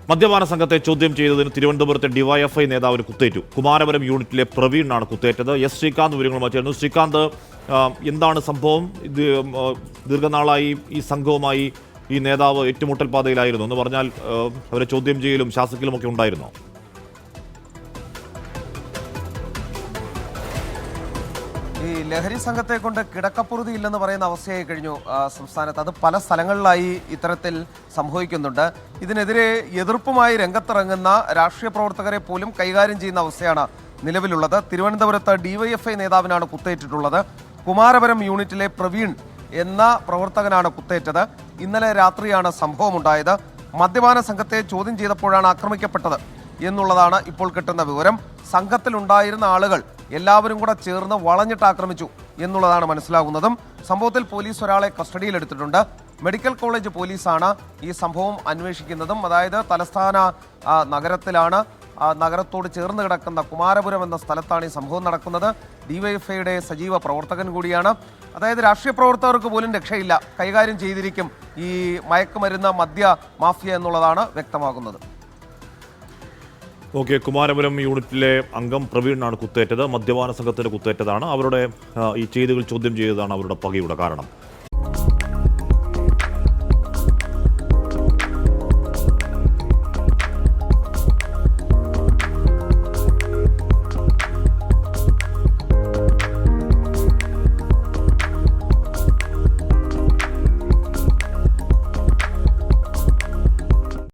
മദ്യപാന സംഘത്തെ ചോദ്യം ചെയ്തതിന് തിരുവനന്തപുരത്തെ ഡിവൈഎഫ്ഐ നേതാവിന് കുത്തേറ്റു. കുമാരപുരം യൂണിറ്റിലെ പ്രവീണാണ് കുത്തേറ്റത്. എസ് ശ്രീകാന്ത് വിവരങ്ങളുമായി ചേർന്നു. ശ്രീകാന്ത്, എന്താണ് സംഭവം? ഇത് ദീർഘനാളായി ഈ സംഘവുമായി ഈ നേതാവ് ഏറ്റുമുട്ടൽ പാതയിലായിരുന്നു എന്ന് പറഞ്ഞാൽ അവരെ ചോദ്യം ചെയ്യലും ശാസിക്കലും ഒക്കെ ഉണ്ടായിരുന്നോ? ഈ ലഹരി സംഘത്തെ കൊണ്ട് കിടക്കപ്പുറതി ഇല്ലെന്ന് പറയുന്ന അവസ്ഥയായി കഴിഞ്ഞു സംസ്ഥാനത്ത്. അത് പല സ്ഥലങ്ങളിലായി ഇത്തരത്തിൽ സംഭവിക്കുന്നുണ്ട്. ഇതിനെതിരെ എതിർപ്പുമായി രംഗത്തിറങ്ങുന്ന രാഷ്ട്രീയ പ്രവർത്തകരെ പോലും കൈകാര്യം ചെയ്യുന്ന അവസ്ഥയാണ് നിലവിലുള്ളത്. തിരുവനന്തപുരത്ത് ഡിവൈഎഫ്ഐ നേതാവിനാണ് കുത്തേറ്റിട്ടുള്ളത്. കുമാരപുരം യൂണിറ്റിലെ പ്രവീൺ എന്ന പ്രവർത്തകനാണ് കുത്തേറ്റത്. ഇന്നലെ രാത്രിയാണ് സംഭവമുണ്ടായത്. മദ്യപാന സംഘത്തെ ചോദ്യം ചെയ്തപ്പോഴാണ് ആക്രമിക്കപ്പെട്ടത് എന്നുള്ളതാണ് ഇപ്പോൾ കിട്ടുന്ന വിവരം. സംഘത്തിലുണ്ടായിരുന്ന ആളുകൾ എല്ലാവരും കൂടെ ചേർന്ന് വളഞ്ഞിട്ട് ആക്രമിച്ചു എന്നുള്ളതാണ് മനസ്സിലാകുന്നതും. സംഭവത്തിൽ പോലീസ് ഒരാളെ കസ്റ്റഡിയിലെടുത്തിട്ടുണ്ട്. മെഡിക്കൽ കോളേജ് പോലീസാണ് ഈ സംഭവം അന്വേഷിക്കുന്നതും. അതായത് തലസ്ഥാന നഗരത്തിലാണ്, നഗരത്തോട് ചേർന്ന് കിടക്കുന്ന കുമാരപുരം എന്ന സ്ഥലത്താണ് ഈ സംഭവം നടക്കുന്നത്. ഡിവൈഎഫ്ഐയുടെ സജീവ പ്രവർത്തകൻ കൂടിയാണ്. അതായത് രാഷ്ട്രീയ പ്രവർത്തകർക്ക് പോലും രക്ഷയില്ല, കൈകാര്യം ചെയ്തിരിക്കും ഈ മയക്കുമരുന്ന് മദ്യ മാഫിയ എന്നുള്ളതാണ് വ്യക്തമാകുന്നത്. ഓക്കെ, കുമാരപുരം യൂണിറ്റിലെ അംഗം പ്രവീണാണ് കുത്തേറ്റത്. മദ്യപാന സംഘത്തിന് കുത്തേറ്റതാണ്. അവരുടെ ഈ ചെയ്തികൾ ചോദ്യം ചെയ്തതാണ് അവരുടെ പകയുടെ കാരണം.